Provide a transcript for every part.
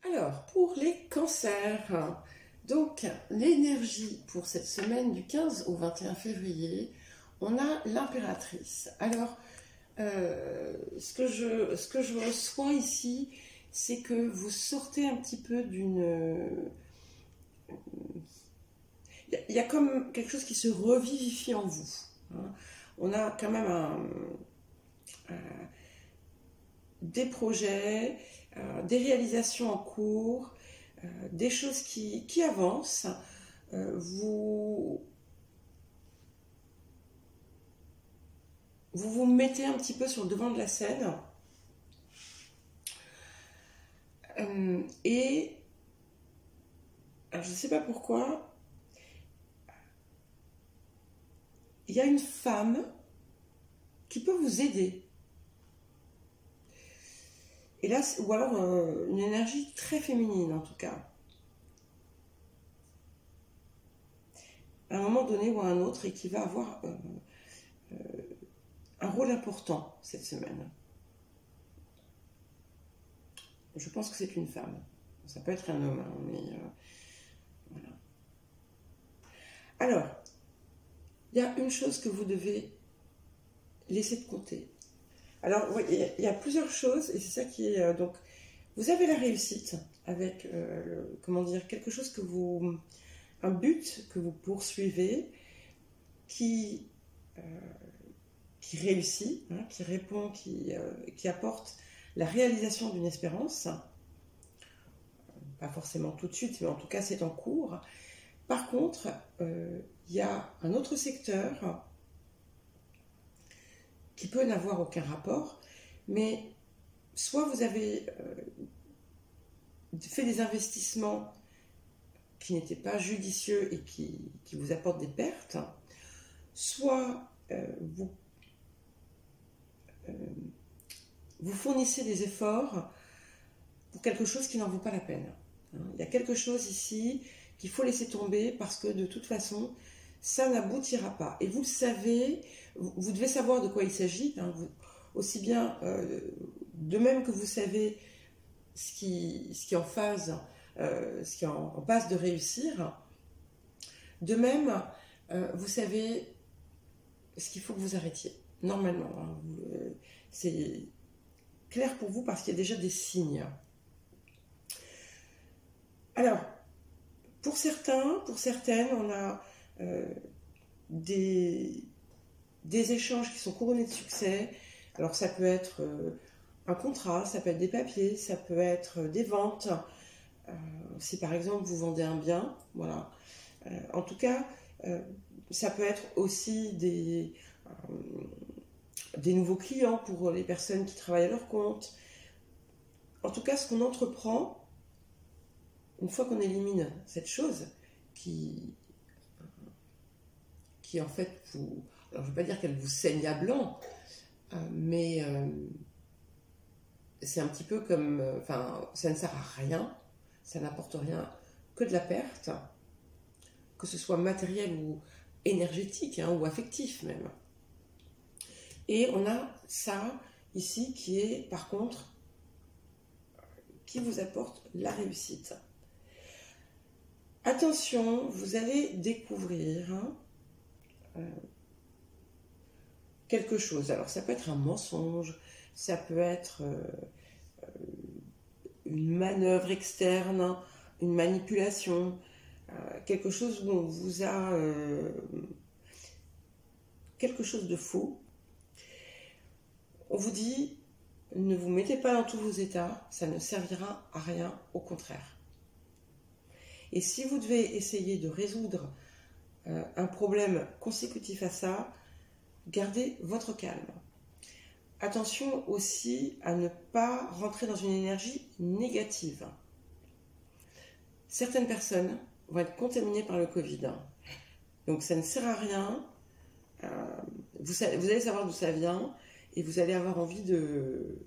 Alors, pour les cancers, donc l'énergie pour cette semaine du 15 au 21 février, on a l'impératrice. Alors, ce que je reçois ici, c'est que vous sortez un petit peu d'une... Il y a comme quelque chose qui se revivifie en vous, hein. On a quand même des projets, des réalisations en cours, des choses qui avancent. Vous vous mettez un petit peu sur le devant de la scène. Et alors, je ne sais pas pourquoi, il y a une femme qui peut vous aider. Et là, ou alors une énergie très féminine en tout cas. À un moment donné ou à un autre, et qui va avoir un rôle important cette semaine. Je pense que c'est une femme. Ça peut être un homme, hein, mais voilà. Alors, il y a une chose que vous devez laisser de côté. Alors, oui, il y a plusieurs choses, et c'est ça qui est... donc, vous avez la réussite avec, comment dire, quelque chose que vous... un but que vous poursuivez qui réussit, hein, qui répond, qui apporte la réalisation d'une espérance. Pas forcément tout de suite, mais en tout cas, c'est en cours. Par contre, il y a un autre secteur qui peut n'avoir aucun rapport, mais soit vous avez fait des investissements qui n'étaient pas judicieux et qui vous apportent des pertes, soit vous fournissez des efforts pour quelque chose qui n'en vaut pas la peine. Il y a quelque chose ici qu'il faut laisser tomber parce que de toute façon, ça n'aboutira pas. Et vous le savez, vous devez savoir de quoi il s'agit, hein, aussi bien de même que vous savez ce qui est en phase, ce qui est en passe de réussir. De même, vous savez ce qu'il faut que vous arrêtiez, normalement. Hein, c'est clair pour vous parce qu'il y a déjà des signes. Alors, pour certains, pour certaines, on a des échanges qui sont couronnés de succès. Alors ça peut être un contrat, ça peut être des papiers, ça peut être des ventes. Si par exemple vous vendez un bien, voilà. En tout cas, ça peut être aussi des nouveaux clients pour les personnes qui travaillent à leur compte. En tout cas, ce qu'on entreprend, une fois qu'on élimine cette chose qui en fait vous... Alors je ne veux pas dire qu'elle vous saigne à blanc, mais c'est un petit peu comme... Enfin, ça ne sert à rien, ça n'apporte rien que de la perte, que ce soit matériel ou énergétique, hein, ou affectif même. Et on a ça ici qui est par contre qui vous apporte la réussite. Attention, vous allez découvrir quelque chose. Alors ça peut être un mensonge, ça peut être une manœuvre externe, une manipulation, quelque chose où on vous a quelque chose de faux. On vous dit, ne vous mettez pas dans tous vos états, ça ne servira à rien, au contraire. Et si vous devez essayer de résoudre un problème consécutif à ça, gardez votre calme. Attention aussi à ne pas rentrer dans une énergie négative. Certaines personnes vont être contaminées par le Covid. Donc ça ne sert à rien. Vous allez savoir d'où ça vient et vous allez avoir envie de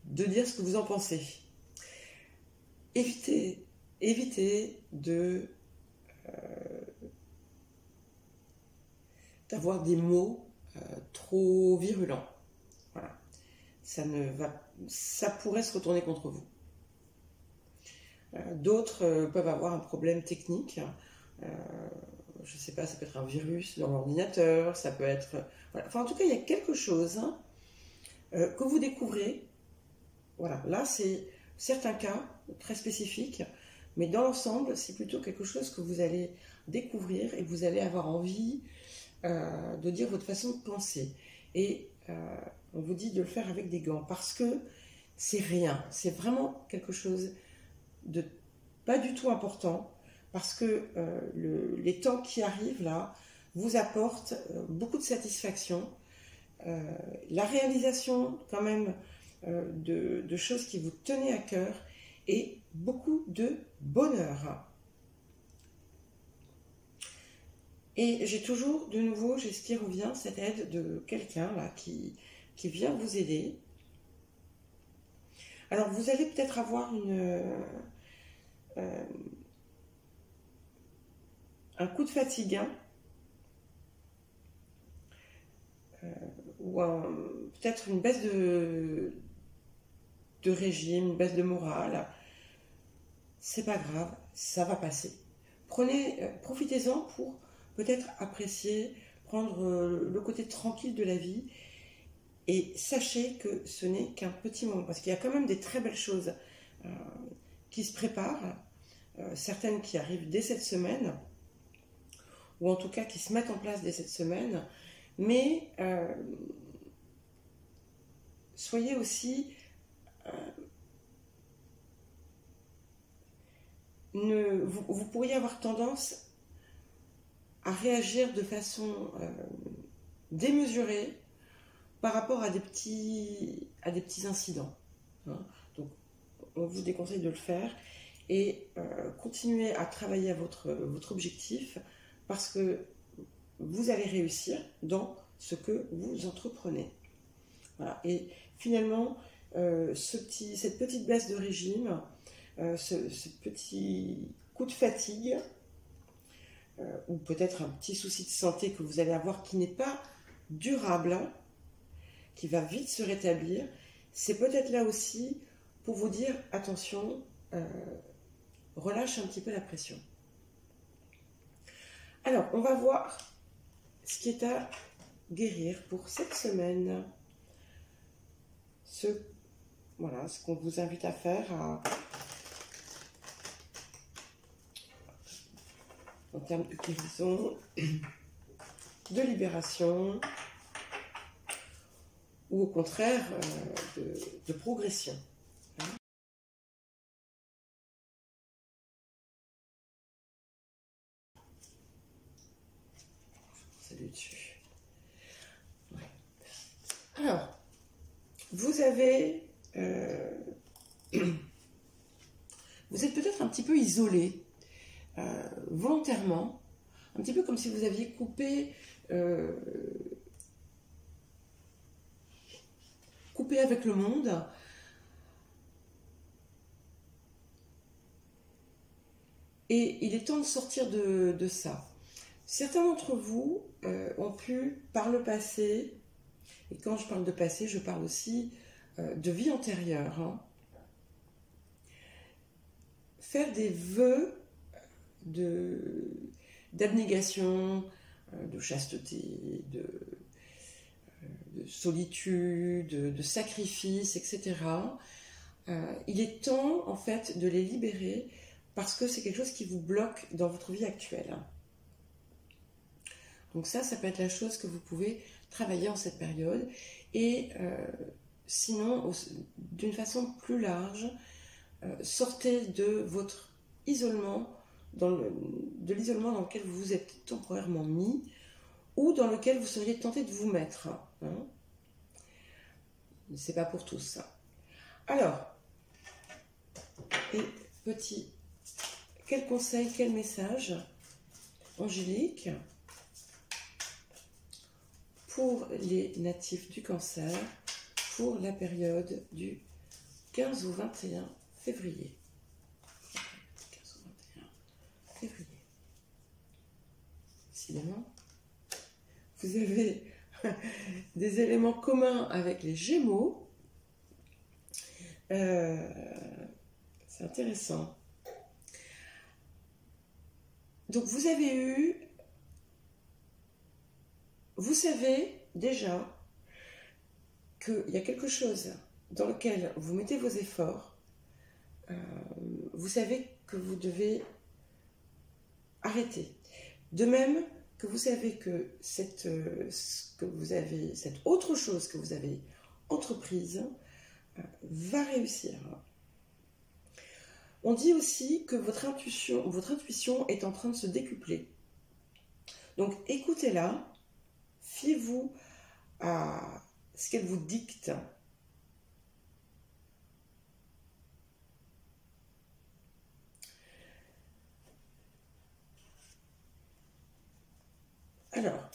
dire ce que vous en pensez. Évitez d'avoir des mots trop virulents. Voilà. ça pourrait se retourner contre vous. D'autres peuvent avoir un problème technique. Je ne sais pas, ça peut être un virus dans l'ordinateur, ça peut être... Voilà. Enfin, en tout cas, il y a quelque chose que vous découvrez. Voilà, là, c'est certains cas très spécifiques, mais dans l'ensemble, c'est plutôt quelque chose que vous allez découvrir et que vous allez avoir envie de dire votre façon de penser. Et on vous dit de le faire avec des gants, parce que c'est rien, c'est vraiment quelque chose de pas du tout important, parce que les temps qui arrivent là vous apportent beaucoup de satisfaction, la réalisation quand même de choses qui vous tenaient à cœur et beaucoup de bonheur. Et j'ai toujours, de nouveau, j'ai ce qui revient, cette aide de quelqu'un là qui vient vous aider. Alors vous allez peut-être avoir un coup de fatigue, hein, ou peut-être une baisse de régime, une baisse de morale. C'est pas grave, ça va passer. Profitez-en pour peut-être apprécier, prendre le côté tranquille de la vie, et sachez que ce n'est qu'un petit moment, parce qu'il y a quand même des très belles choses qui se préparent, certaines qui arrivent dès cette semaine, ou en tout cas qui se mettent en place dès cette semaine, mais soyez aussi... vous pourriez avoir tendance à réagir de façon démesurée par rapport à des petits incidents. Hein. Donc, on vous déconseille de le faire et continuez à travailler à votre objectif, parce que vous allez réussir dans ce que vous entreprenez. Voilà. Et finalement, cette petite baisse de régime, ce petit coup de fatigue, ou peut-être un petit souci de santé que vous allez avoir qui n'est pas durable, hein, qui va vite se rétablir, c'est peut-être là aussi pour vous dire attention, relâche un petit peu la pression. Alors, on va voir ce qui est à guérir pour cette semaine. Voilà, ce qu'on vous invite à faire en termes de guérison, de libération, ou au contraire de progression. Salut dessus. Ouais. Alors, vous avez... vous êtes peut-être un petit peu isolé, volontairement, un petit peu comme si vous aviez coupé avec le monde. Et il est temps de sortir de ça. Certains d'entre vous ont pu, par le passé, et quand je parle de passé, je parle aussi de vie antérieure, hein, faire des vœux d'abnégation, de chasteté, de solitude, de sacrifice, etc. Il est temps, en fait, de les libérer, parce que c'est quelque chose qui vous bloque dans votre vie actuelle. Donc ça peut être la chose que vous pouvez travailler en cette période. Et sinon, d'une façon plus large, sortez de votre isolement, de l'isolement dans lequel vous vous êtes temporairement mis, ou dans lequel vous seriez tenté de vous mettre. Hein. C'est pas pour tous, ça. Alors, et quel conseil, quel message angélique pour les natifs du Cancer pour la période du 15 au 21 février. 15 au 21 février. Décidément, vous avez des éléments communs avec les Gémeaux, C'est intéressant. Donc vous avez eu, vous savez déjà qu'il y a quelque chose dans lequel vous mettez vos efforts, vous savez que vous devez arrêter. De même que vous savez que cette autre chose que vous avez entreprise va réussir. On dit aussi que votre intuition est en train de se décupler. Donc écoutez-la, fiez-vous à ce qu'elle vous dicte. Alors,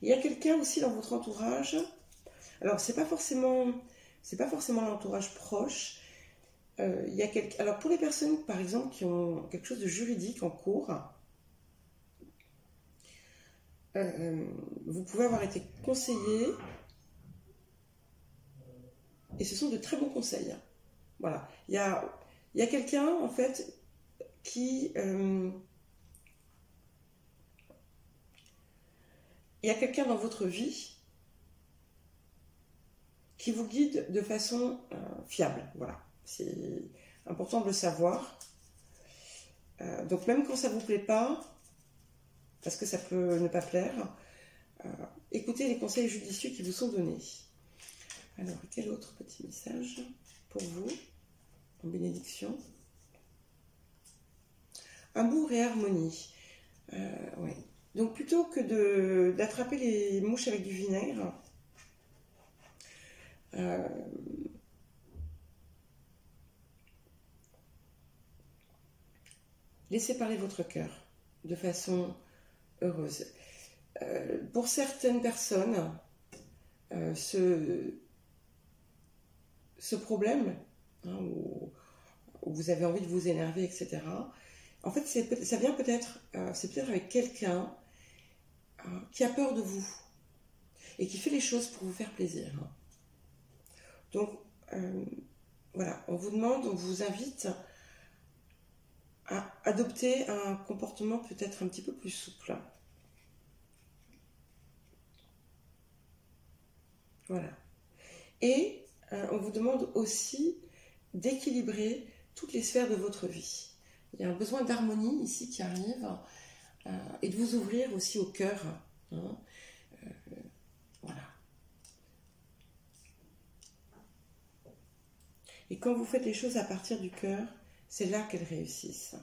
il y a quelqu'un aussi dans votre entourage. Alors, c'est pas forcément l'entourage proche. Alors, pour les personnes, par exemple, qui ont quelque chose de juridique en cours, vous pouvez avoir été conseillé, et ce sont de très bons conseils. Voilà. Il y a quelqu'un, en fait, qui... il y a quelqu'un dans votre vie qui vous guide de façon fiable. Voilà, c'est important de le savoir. Donc même quand ça ne vous plaît pas, parce que ça peut ne pas plaire, écoutez les conseils judicieux qui vous sont donnés. Alors, quel autre petit message pour vous en bénédiction? Amour et harmonie. Ouais. Donc plutôt que d'attraper les mouches avec du vinaigre, laissez parler votre cœur de façon heureuse. Pour certaines personnes, ce problème, hein, où vous avez envie de vous énerver, etc., en fait, ça vient peut-être, c'est peut-être avec quelqu'un qui a peur de vous et qui fait les choses pour vous faire plaisir. Donc, voilà, on vous invite à adopter un comportement peut-être un petit peu plus souple. Voilà. Et on vous demande aussi d'équilibrer toutes les sphères de votre vie. Il y a un besoin d'harmonie ici qui arrive, et de vous ouvrir aussi au cœur. Hein. Voilà. Et quand vous faites les choses à partir du cœur, c'est là qu'elles réussissent.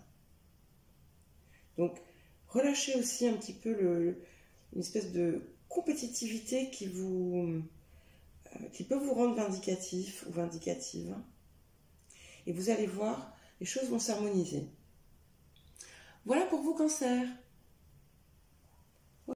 Donc, relâchez aussi un petit peu une espèce de compétitivité qui peut vous rendre vindicatif ou vindicative. Et vous allez voir, les choses vont s'harmoniser. Voilà pour vous, Cancer.